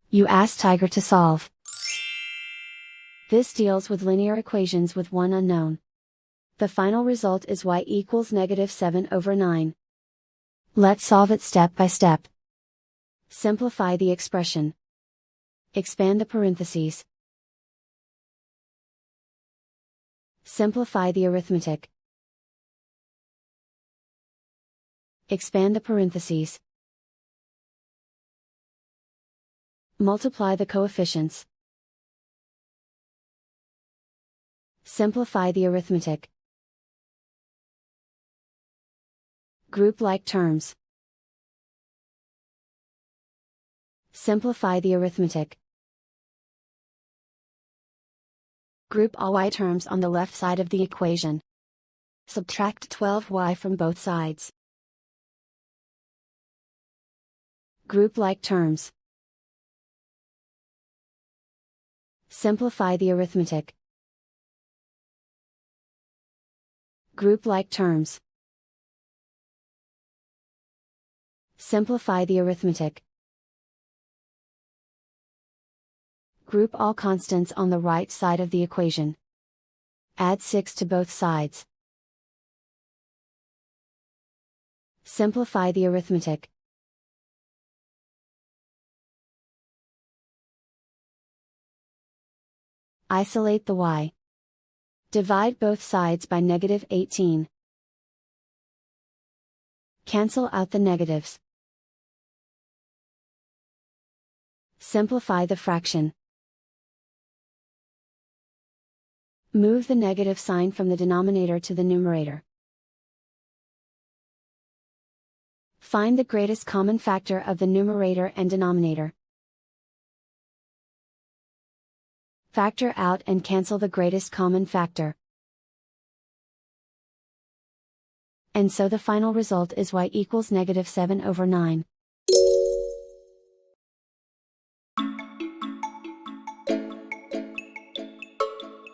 You ask Tiger to solve. This deals with linear equations with one unknown. The final result is y equals -7/9. Let's solve it step by step. Simplify the expression. Expand the parentheses. Simplify the arithmetic. Expand the parentheses. Multiply the coefficients. Simplify the arithmetic. Group like terms. Simplify the arithmetic. Group all y terms on the left side of the equation. Subtract 12y from both sides. Group like terms. Simplify the arithmetic. Group like terms. Simplify the arithmetic. Group all constants on the right side of the equation. Add 6 to both sides. Simplify the arithmetic. Isolate the y. Divide both sides by -18. Cancel out the negatives. Simplify the fraction. Move the negative sign from the denominator to the numerator. Find the greatest common factor of the numerator and denominator. Factor out and cancel the greatest common factor. And so the final result is y equals -7/9.